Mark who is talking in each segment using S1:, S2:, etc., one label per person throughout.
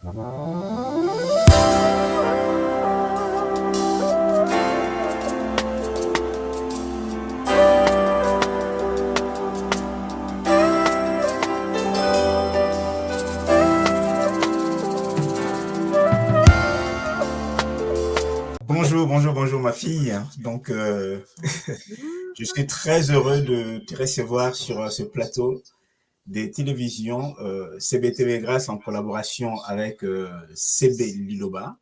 S1: Bonjour, bonjour, bonjour ma fille. Donc, je suis très heureux de te recevoir sur ce plateau des télévisions CBTV Grâce en collaboration avec CB Liloba.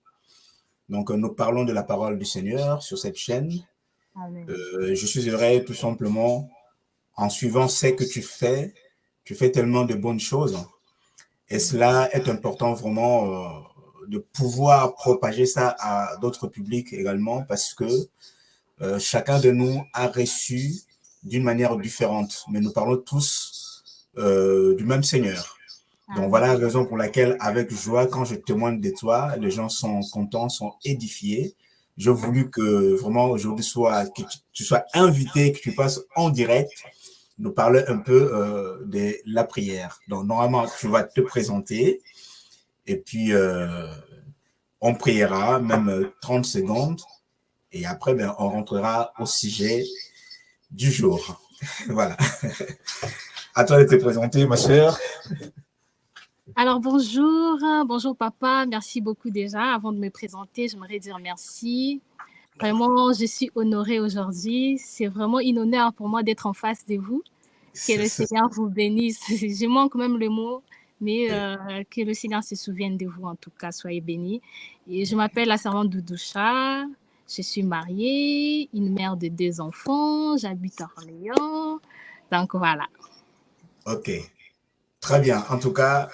S1: Donc, nous parlons de la parole du Seigneur sur cette chaîne.
S2: Amen.
S1: Je suis heureux tout simplement en suivant ce que tu fais. Tu fais tellement de bonnes choses. Et cela est important vraiment de pouvoir propager ça à d'autres publics également parce que chacun de nous a reçu d'une manière différente, mais nous parlons tous du même Seigneur. Donc voilà la raison pour laquelle, avec joie, quand je témoigne de toi, les gens sont contents, sont édifiés. J'ai voulu que vraiment aujourd'hui que tu sois invité, que tu passes en direct, nous parler un peu de la prière. Donc normalement, tu vas te présenter et puis on priera, même 30 secondes. Et après, ben, on rentrera au sujet du jour. Voilà. À toi de te présenter, ma sœur.
S2: Alors bonjour papa, merci beaucoup déjà. Avant de me présenter, j'aimerais dire merci. Vraiment, je suis honorée aujourd'hui. C'est vraiment un honneur pour moi d'être en face de vous. Que le Seigneur vous bénisse. Je manque même le mot, mais que le Seigneur se souvienne de vous en tout cas. Soyez bénis. Et je m'appelle la servante Doudoucha. Je suis mariée, une mère de 2 enfants. J'habite à Orléans. Donc voilà.
S1: Ok, très bien. En tout cas,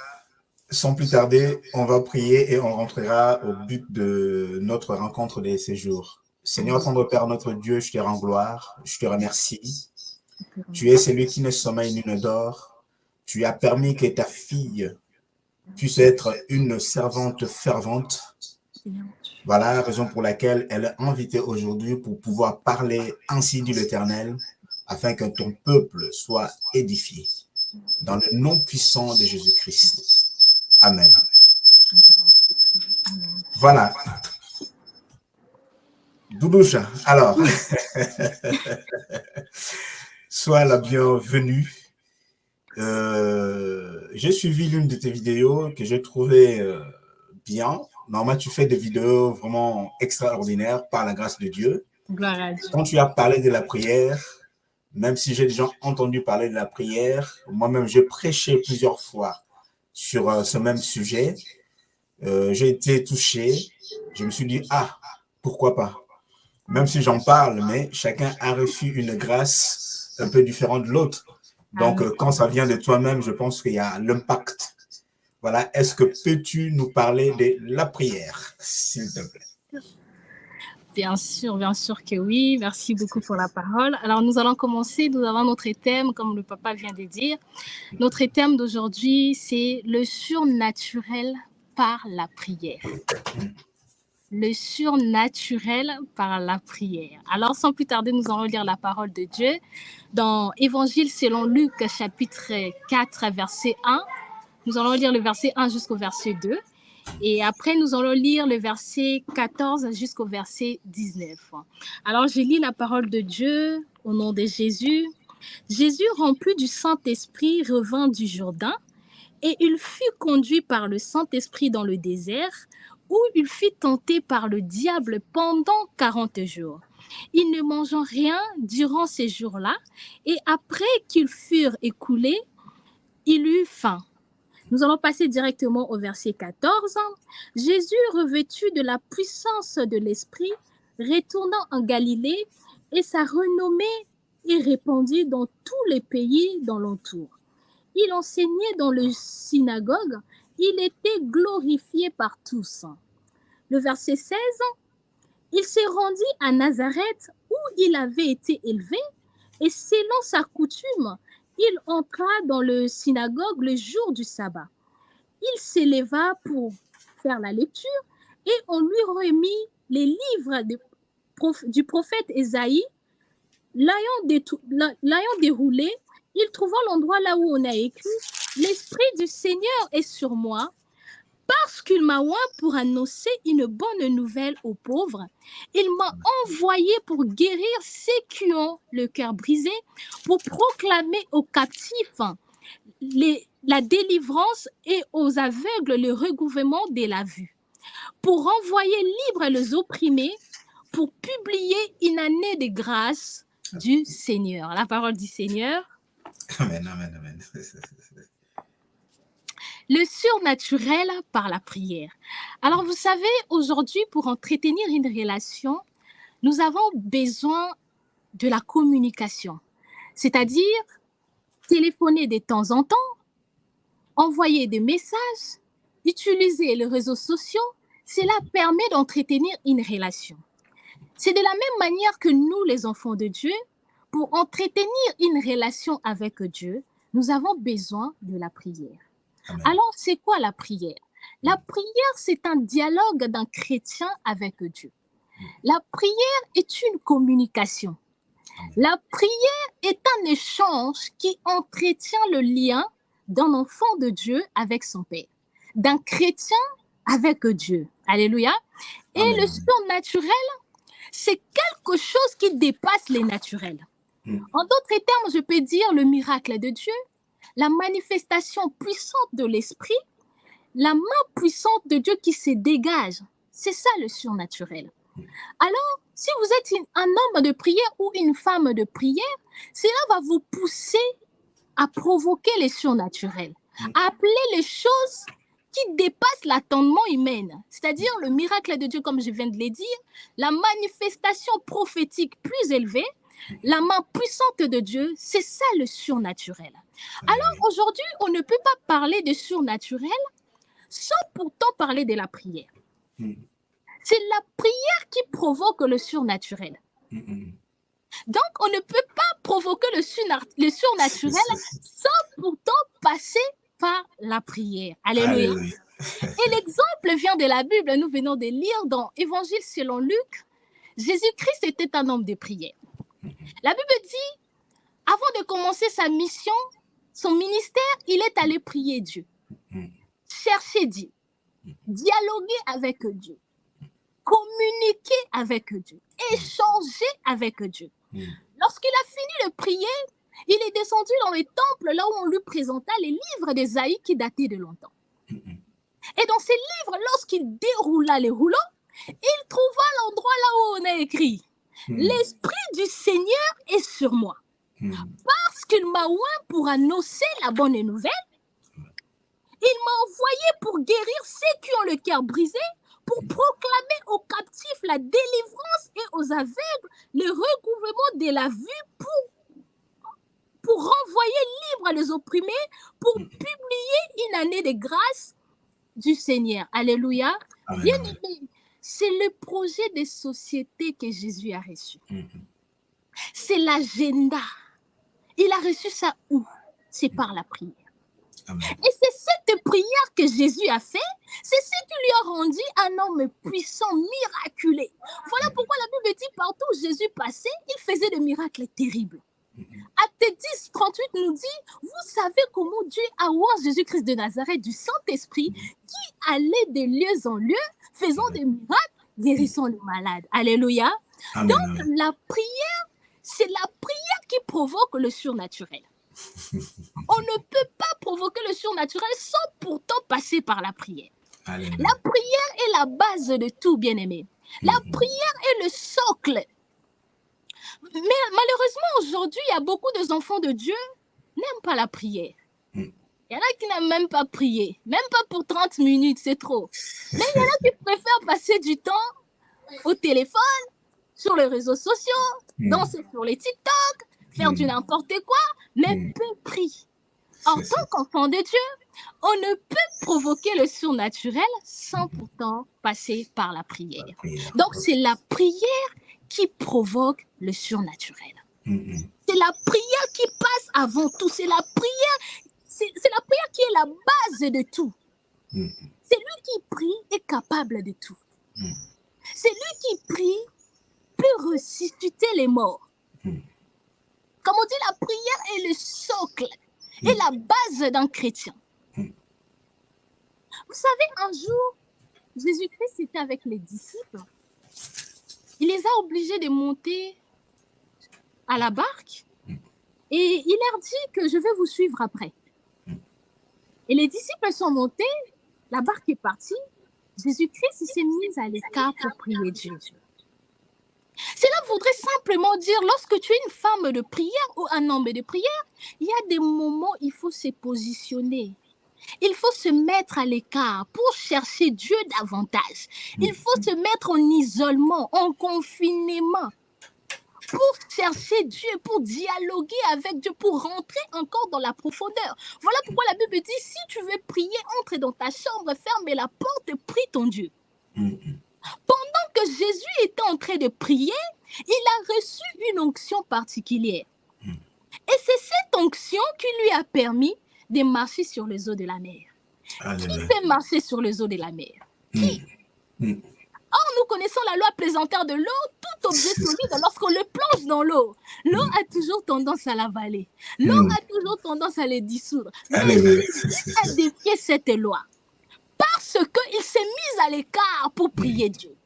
S1: sans plus tarder, on va prier et on rentrera au but de notre rencontre de ces jours. Seigneur, tendre Père, notre Dieu, je te rends gloire, je te remercie. Tu es celui qui ne sommeille ni ne dort. Tu as permis que ta fille puisse être une servante fervente. Voilà la raison pour laquelle elle est invitée aujourd'hui pour pouvoir parler ainsi dit l'Éternel, afin que ton peuple soit édifié. Dans le nom puissant de Jésus-Christ. Amen. Voilà. Doudoucha, alors, sois la bienvenue. J'ai suivi l'une de tes vidéos que j'ai trouvée bien. Normalement, tu fais des vidéos vraiment extraordinaires par la grâce de Dieu.
S2: Gloire à Dieu.
S1: Quand tu as parlé de la prière, même si j'ai déjà entendu parler de la prière, moi-même, j'ai prêché plusieurs fois sur ce même sujet. J'ai été touché. Je me suis dit, ah, pourquoi pas? Même si j'en parle, mais chacun a reçu une grâce un peu différente de l'autre. Donc, quand ça vient de toi-même, je pense qu'il y a l'impact. Voilà. Est-ce que peux-tu nous parler de la prière, s'il te plaît?
S2: Bien sûr que oui. Merci beaucoup pour la parole. Alors, nous allons commencer. Nous avons notre thème, comme le papa vient de dire. Notre thème d'aujourd'hui, c'est le surnaturel par la prière. Le surnaturel par la prière. Alors, sans plus tarder, nous allons lire la parole de Dieu dans Évangile selon Luc, chapitre 4, verset 1. Nous allons lire le verset 1 jusqu'au verset 2. Et après, nous allons lire le verset 14 jusqu'au verset 19. Alors, je lis la parole de Dieu au nom de Jésus. Jésus, rempli du Saint-Esprit, revint du Jourdain et il fut conduit par le Saint-Esprit dans le désert où il fut tenté par le diable pendant 40 jours. Il ne mangea rien durant ces jours-là et après qu'ils furent écoulés, il eut faim. Nous allons passer directement au verset 14. Jésus, revêtu de la puissance de l'Esprit, retournant en Galilée, et sa renommée est répandue dans tous les pays d'entour. Il enseignait dans les synagogues, il était glorifié par tous. Le verset 16. Il se rendit à Nazareth où il avait été élevé, et selon sa coutume, il entra dans le synagogue le jour du sabbat. Il s'éleva pour faire la lecture et on lui remit les livres du prophète Ésaïe. L'ayant déroulé, il trouva l'endroit là où on a écrit « L'Esprit du Seigneur est sur moi, Parce qu'il m'a oint pour annoncer une bonne nouvelle aux pauvres, il m'a envoyé pour guérir ceux qui ont le cœur brisé, pour proclamer aux captifs la délivrance et aux aveugles le recouvrement de la vue, pour renvoyer libres les opprimés, pour publier une année de grâce du Seigneur. La parole du Seigneur.
S1: Amen, amen, amen.
S2: Le surnaturel par la prière. Alors, vous savez, aujourd'hui, pour entretenir une relation, nous avons besoin de la communication, c'est-à-dire téléphoner de temps en temps, envoyer des messages, utiliser les réseaux sociaux. Cela permet d'entretenir une relation. C'est de la même manière que nous, les enfants de Dieu, pour entretenir une relation avec Dieu, nous avons besoin de la prière.
S1: Amen.
S2: Alors, c'est quoi la prière? La prière, c'est un dialogue d'un chrétien avec Dieu. La prière est une communication. La prière est un échange qui entretient le lien d'un enfant de Dieu avec son Père, d'un chrétien avec Dieu. Alléluia. Et
S1: Amen.
S2: le surnaturel, c'est quelque chose qui dépasse les naturels. En d'autres termes, je peux dire le miracle de Dieu, la manifestation puissante de l'Esprit, la main puissante de Dieu qui se dégage. C'est ça le surnaturel. Alors, si vous êtes un homme de prière ou une femme de prière, cela va vous pousser à provoquer les surnaturels, à appeler les choses qui dépassent l'attendement humain, c'est-à-dire le miracle de Dieu, comme je viens de le dire, la manifestation prophétique plus élevée, la main puissante de Dieu, c'est ça le surnaturel. Alors aujourd'hui, on ne peut pas parler de surnaturel sans pourtant parler de la prière. C'est la prière qui provoque le surnaturel. Donc, on ne peut pas provoquer le surnaturel sans pourtant passer par la prière. Alléluia.
S1: Alléluia.
S2: Et l'exemple vient de la Bible. Nous venons de lire dans Évangile selon Luc. Jésus-Christ était un homme de prière. La Bible dit, avant de commencer sa mission, son ministère, il est allé prier Dieu, chercher Dieu, dialoguer avec Dieu, communiquer avec Dieu, échanger avec Dieu. Lorsqu'il a fini de prier, il est descendu dans le temple là où on lui présenta les livres d'Ésaïe qui dataient de longtemps. Et dans ces livres, lorsqu'il déroula les rouleaux, il trouva l'endroit là où on a écrit « L'Esprit du Seigneur est sur moi, parce qu'il m'a oint pour annoncer la bonne nouvelle. Il m'a envoyé pour guérir ceux qui ont le cœur brisé, pour proclamer aux captifs la délivrance et aux aveugles le recouvrement de la vue, pour renvoyer libre les opprimés, pour publier une année de grâce du Seigneur. » Alléluia. Bien aimé, c'est le projet de société que Jésus a reçu. C'est l'agenda. Il a reçu ça où? C'est par la prière.
S1: Amen.
S2: Et c'est cette prière que Jésus a fait, c'est ce qui lui a rendu un homme puissant, miraculeux. Voilà pourquoi la Bible dit partout où Jésus passait, il faisait des miracles terribles. Acte 10, 38 nous dit, vous savez comment Dieu a oint Jésus-Christ de Nazareth du Saint-Esprit qui allait de lieu en lieu, faisant des miracles, guérissant les malades. Alléluia.
S1: Amen.
S2: Donc la prière, c'est la prière qui provoque le surnaturel. On ne peut pas provoquer le surnaturel sans pourtant passer par la prière.
S1: Alléluia.
S2: La prière est la base de tout, bien-aimé. La prière est le socle. Mais malheureusement, aujourd'hui, il y a beaucoup d'enfants de Dieu qui n'aiment pas la prière. Il y en a qui n'aiment même pas prier, même pas pour 30 minutes, c'est trop. Mais il y en a qui préfèrent passer du temps au téléphone, sur les réseaux sociaux, danser sur les TikTok, faire du n'importe quoi, mais peu prient. En tant qu'enfant de Dieu, on ne peut provoquer le surnaturel sans pourtant passer par la prière. Donc, c'est la prière qui provoque le surnaturel. C'est la prière qui passe avant tout. C'est la prière qui est la base de tout. C'est lui qui prie est capable de tout. C'est lui qui prie peut ressusciter les morts. Comme on dit, la prière est le socle et la base d'un chrétien. Vous Vous savez, un jour, Jésus-Christ était avec les disciples. Il les a obligés de monter à la barque et il leur dit que je vais vous suivre après. Et les disciples sont montés, la barque est partie, Jésus-Christ s'est mis à l'écart pour prier Dieu. Cela voudrait simplement dire, lorsque tu es une femme de prière ou un homme de prière, il y a des moments où il faut se positionner. Il faut se mettre à l'écart pour chercher Dieu davantage. Il faut se mettre en isolement, en confinement, pour chercher Dieu, pour dialoguer avec Dieu, pour rentrer encore dans la profondeur. Voilà pourquoi la Bible dit, si tu veux prier, entre dans ta chambre, ferme la porte et prie ton Dieu. Pendant que Jésus était en train de prier, il a reçu une onction particulière. Et c'est cette onction qui lui a permis de marcher sur les eaux de la mer. Qui peut marcher sur les eaux de la mer? Qui? Or, nous connaissons la loi plaisanteur de l'eau. Tout objet solide, lorsqu'on le plonge dans l'eau, l'eau a toujours tendance à l'avaler. L'eau a toujours tendance à le dissoudre. Mais Jésus a défié cette loi parce qu'il s'est mis à l'écart pour prier Dieu.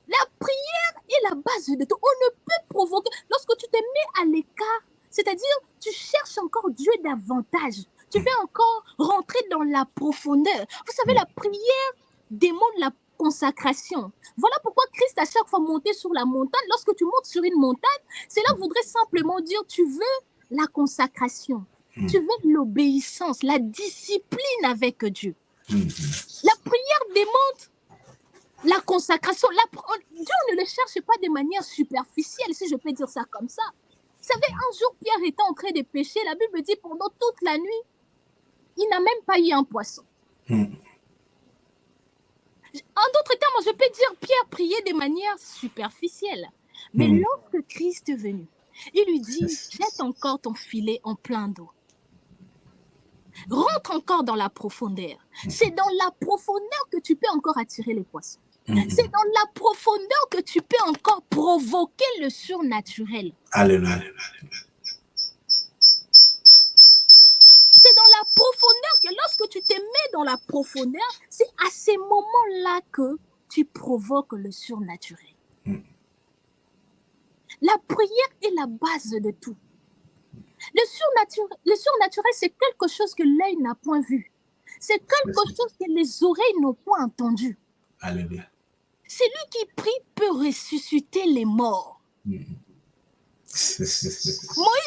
S2: La prière est la base de tout. On ne peut provoquer. Lorsque tu te mets à l'écart, c'est-à-dire tu cherches encore Dieu davantage. Tu veux encore rentrer dans la profondeur. Vous savez, la prière demande la consacration. Voilà pourquoi Christ, à chaque fois monté sur la montagne, lorsque tu montes sur une montagne, cela voudrait simplement dire tu veux la consacration. Tu veux l'obéissance, la discipline avec Dieu. La prière demande la consacration. Dieu ne le cherche pas de manière superficielle, si je peux dire ça comme ça. Vous savez, un jour, Pierre était en train de pêcher. La Bible dit pendant toute la nuit, il n'a même pas eu un poisson. En d'autres termes, je peux dire Pierre priait de manière superficielle. Mais lorsque Christ est venu, il lui dit, jette encore ton filet en plein d'eau. Rentre encore dans la profondeur. C'est dans la profondeur que tu peux encore attirer les poissons. C'est dans la profondeur que tu peux encore provoquer le surnaturel.
S1: Alléluia.
S2: C'est dans la profondeur que lorsque tu te mets dans la profondeur, c'est à ces moments-là que tu provoques le surnaturel. La prière est la base de tout. Le surnaturel, c'est quelque chose que l'œil n'a point vu. C'est quelque chose que les oreilles n'ont point entendu.
S1: Alléluia.
S2: Celui qui prie peut ressusciter les morts. Moïse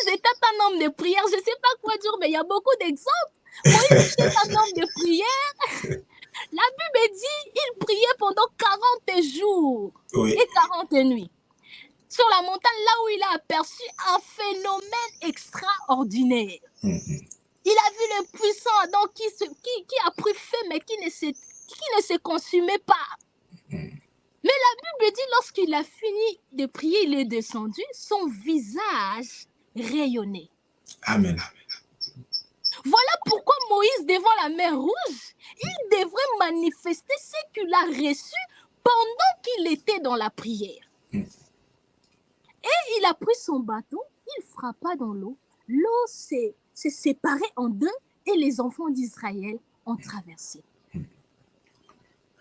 S2: était un homme de prière. Je ne sais pas quoi dire, mais il y a beaucoup d'exemples. Moïse était un homme de prière. La Bible dit il priait pendant 40 jours et 40 nuits. Sur la montagne, là où il a aperçu un phénomène extraordinaire. Il a vu le puissant Adam qui a pris feu, mais qui ne se consumait pas. Mais la Bible dit, lorsqu'il a fini de prier, il est descendu, son visage rayonnait.
S1: Amen.
S2: Voilà pourquoi Moïse, devant la mer Rouge, il devrait manifester ce qu'il a reçu pendant qu'il était dans la prière. Et il a pris son bâton, il frappa dans l'eau. L'eau s'est séparée en deux et les enfants d'Israël ont traversé.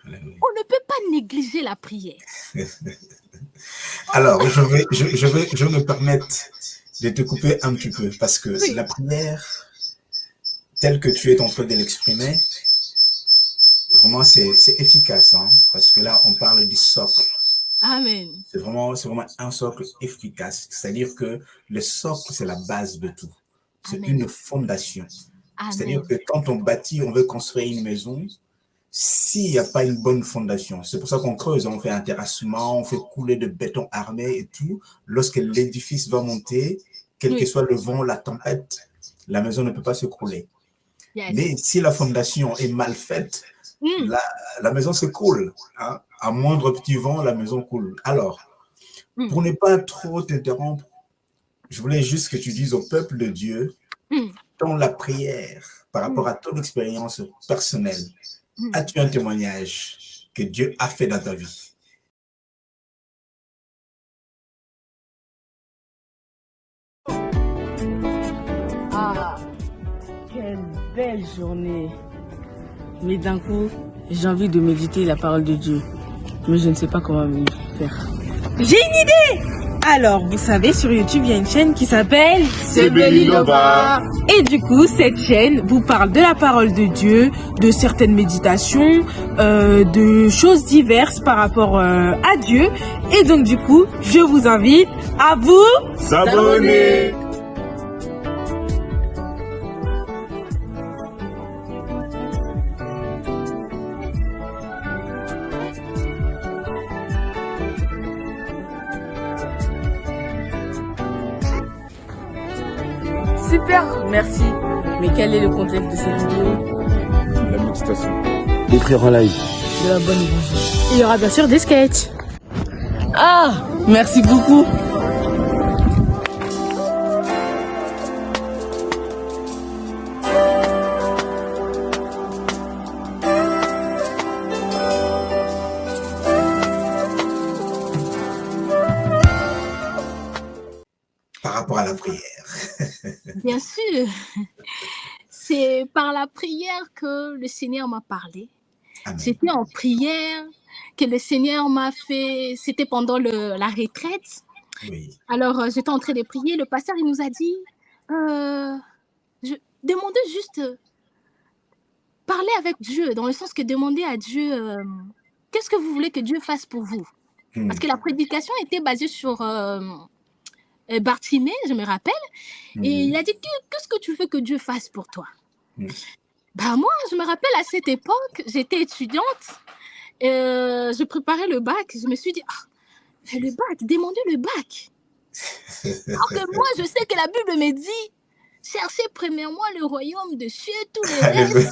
S2: On ne peut pas négliger la prière.
S1: Alors, je vais me permettre de te couper un petit peu parce que la prière, telle que tu es en train de l'exprimer, vraiment c'est efficace, hein, parce que là on parle du socle.
S2: Amen.
S1: C'est vraiment un socle efficace. C'est-à-dire que le socle, c'est la base de tout. C'est une fondation. C'est-à-dire que quand on bâtit, on veut construire une maison, s'il n'y a pas une bonne fondation, c'est pour ça qu'on creuse, on fait un terrassement, on fait couler de béton armé et tout. Lorsque l'édifice va monter, quel que soit le vent, la tempête, la maison ne peut pas s'écrouler. Mais si la fondation est mal faite, la maison s'écroule. Hein? À moindre petit vent, la maison coule. Alors, pour ne pas trop t'interrompre, je voulais juste que tu dises au peuple de Dieu, dans la prière, par rapport à ton expérience personnelle, as-tu un témoignage que Dieu a fait dans ta vie?
S3: Ah, quelle belle journée! mais d'un coup, j'ai envie de méditer la parole de Dieu. Mais je ne sais pas comment m'y faire. J'ai une idée! Alors, vous savez, sur YouTube, il y a une chaîne qui s'appelle
S1: Sebeliloba.
S3: Et du coup, cette chaîne vous parle de la parole de Dieu, de certaines méditations, de choses diverses par rapport à Dieu. Et donc, du coup, je vous invite à vous
S1: S'abonner.
S3: Super, merci. Mais quel est le contexte de cette vidéo?
S4: La méditation.
S5: D'écrire en live.
S3: De la bonne évangile. Il y aura bien sûr des sketchs. Ah, merci beaucoup.
S1: Par rapport à la prière.
S2: Bien sûr, c'est par la prière que le Seigneur m'a parlé.
S1: Amen.
S2: C'était en prière que le Seigneur m'a fait, c'était pendant la retraite.
S1: Oui.
S2: Alors, j'étais en train de prier, le pasteur, il nous a dit, demandez juste, parler avec Dieu, dans le sens que demandez à Dieu, qu'est-ce que vous voulez que Dieu fasse pour vous? Parce que la prédication était basée sur Bartimée, je me rappelle, et il a dit, qu'est-ce que tu veux que Dieu fasse pour toi? Bah moi, je me rappelle à cette époque, j'étais étudiante, je préparais le bac, je me suis dit, le bac, demandez le bac. Alors que moi, je sais que la Bible me dit, cherchez premièrement le royaume de Dieu, tous les restes.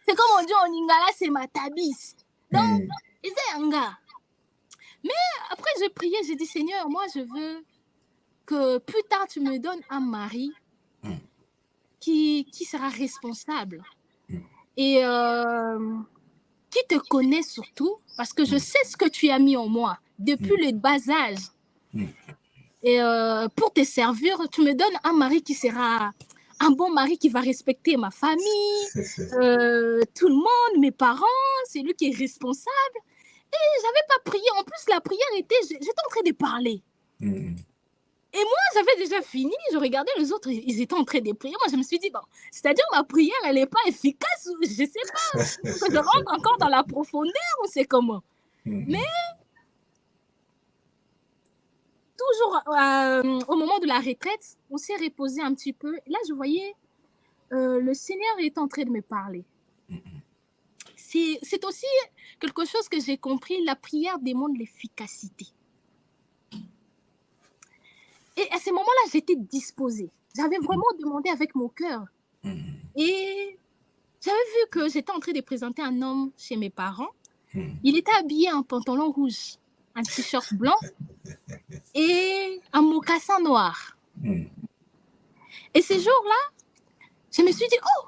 S2: C'est comme on dit en lingala, c'est ma tabis. Donc, c'est un gars. Mais après, j'ai prié, j'ai dit, Seigneur, moi, je veux que plus tard, tu me donnes un mari qui sera responsable et qui te connaît surtout, parce que je sais ce que tu as mis en moi depuis le bas âge. Et pour te servir, tu me donnes un mari qui sera un bon mari qui va respecter ma famille, tout le monde, mes parents, c'est lui qui est responsable. Et j'avais pas prié. En plus, la prière était, j'étais en train de parler. Et moi, j'avais déjà fini, je regardais les autres, ils étaient en train de prier. Moi, je me suis dit, bon, c'est-à-dire ma prière, elle n'est pas efficace, ou je sais pas, que je rentre encore dans la profondeur, ou c'est comment. Mais toujours au moment de la retraite, on s'est reposé un petit peu. Là, je voyais le Seigneur est en train de me parler. C'est aussi quelque chose que j'ai compris, la prière demande l'efficacité. Et à ce moment-là, j'étais disposée. J'avais vraiment demandé avec mon cœur. Et j'avais vu que j'étais en train de présenter un homme chez mes parents. Il était habillé en pantalon rouge, un t-shirt blanc et un mocassin noir. Et ce jour-là, je me suis dit, oh!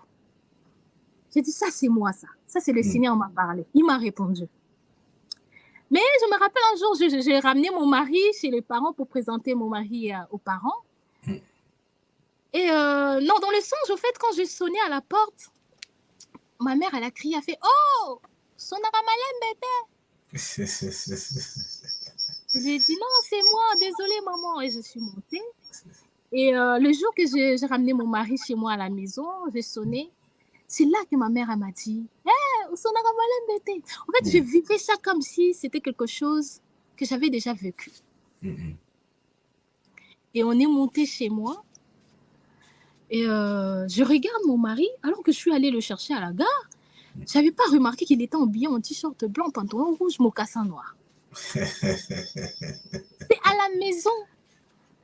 S2: J'ai dit, ça c'est moi, ça. Ça c'est le Seigneur m'a parlé. Il m'a répondu. Mais je me rappelle un jour, j'ai ramené mon mari chez les parents pour présenter mon mari aux parents. Et non, dans le sens, au fait, quand j'ai sonné à la porte, ma mère, elle a crié, elle a fait, oh! Sonaramalem, bébé! J'ai dit, non, c'est moi, désolée, maman. Et je suis montée. Et le jour que j'ai ramené mon mari chez moi à la maison, j'ai sonné. C'est là que ma mère m'a dit, hey, Sonaramalem, bébé! En fait, je vivais ça comme si c'était quelque chose que j'avais déjà vécu. Et on est monté chez moi. Et je regarde mon mari, alors que je suis allée le chercher à la gare. Je n'avais pas remarqué qu'il était habillé en t-shirt blanc, pantalon rouge, mocassin noir. C'est à la maison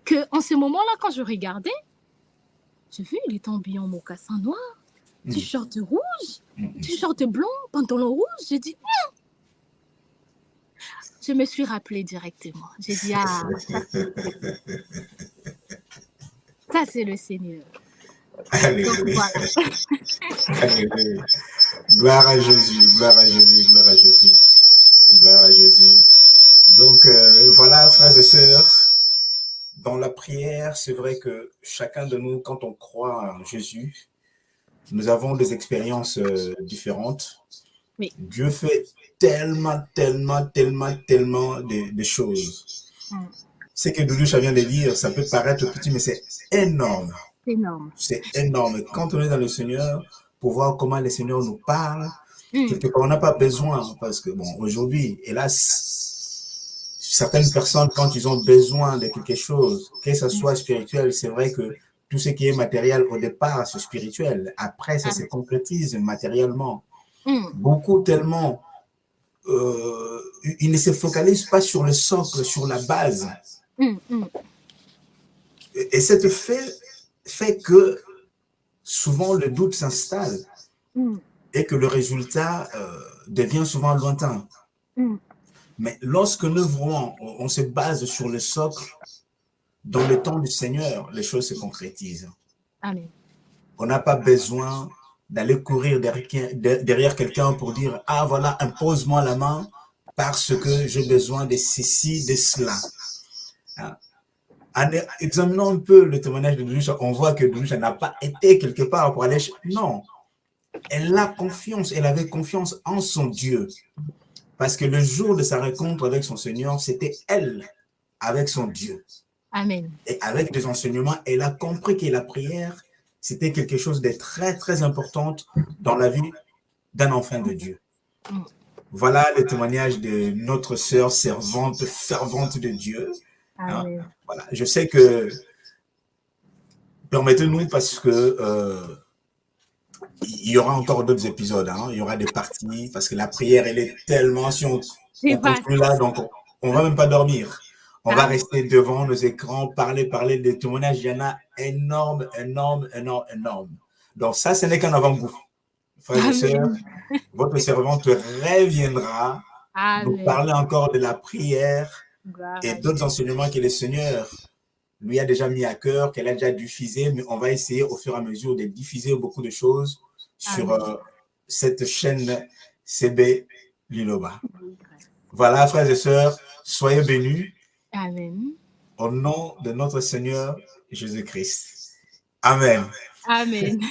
S2: qu'en ce moment-là, quand je regardais, j'ai vu, il était habillé en mocassin noir, t-shirt rouge, t-shirt blanc, pantalon rouge. J'ai dit, je me suis rappelée directement. J'ai dit, ah, ça c'est le Seigneur. Donc, voilà.
S1: Gloire à Jésus, gloire à Jésus, gloire à Jésus, gloire à Jésus. Donc, voilà, frères et sœurs, dans la prière, c'est vrai que chacun de nous, quand on croit en Jésus, nous avons des expériences différentes.
S2: Oui.
S1: Dieu fait tellement de choses. Ce que Doudoucha vient de dire, ça peut paraître petit, mais c'est énorme.
S2: Énorme.
S1: C'est énorme. Quand on est dans le Seigneur, pour voir comment le Seigneur nous parle, quelque part, on n'a pas besoin, parce que, bon, aujourd'hui, hélas, certaines personnes, quand ils ont besoin de quelque chose, que ce soit spirituel, c'est vrai que tout ce qui est matériel, au départ, c'est spirituel. Après, ça se concrétise matériellement. Beaucoup tellement, ils ne se focalisent pas sur le socle, sur la base. Et cet fait que souvent le doute s'installe et que le résultat devient souvent lointain. Mais lorsque nous vraiment, on se base sur le socle, dans le temps du Seigneur, les choses se concrétisent.
S2: Amen.
S1: On n'a pas besoin d'aller courir derrière quelqu'un pour dire « Ah voilà, impose-moi la main parce que j'ai besoin de ceci, de cela. » En examinant un peu le témoignage de Doudoucha, on voit que Doudoucha n'a pas été quelque part pour aller... Non, elle a confiance, elle avait confiance en son Dieu. Parce que le jour de sa rencontre avec son Seigneur, c'était elle avec son Dieu.
S2: Amen.
S1: Et avec des enseignements, elle a compris que la prière, c'était quelque chose de très important dans la vie d'un enfant de Dieu. Voilà le témoignage de notre sœur servante, fervente de Dieu.
S2: Amen.
S1: Voilà. Je sais que, permettez-nous, parce que il y aura encore d'autres épisodes, il y aura des parties, parce que la prière, elle est tellement, si on continue là, donc on ne va même pas dormir. On va rester devant nos écrans, parler des témoignages. Il y en a énorme. Donc ça, ce n'est qu'un avant-goût. Frères et sœurs, votre servante reviendra nous parler encore de la prière et d'autres enseignements que le Seigneur lui a déjà mis à cœur, qu'elle a déjà diffusé, mais on va essayer au fur et à mesure de diffuser beaucoup de choses sur cette chaîne CB Liloba. Voilà, frères et sœurs, soyez bénis.
S2: Amen.
S1: Au nom de notre Seigneur Jésus-Christ. Amen.
S2: Amen.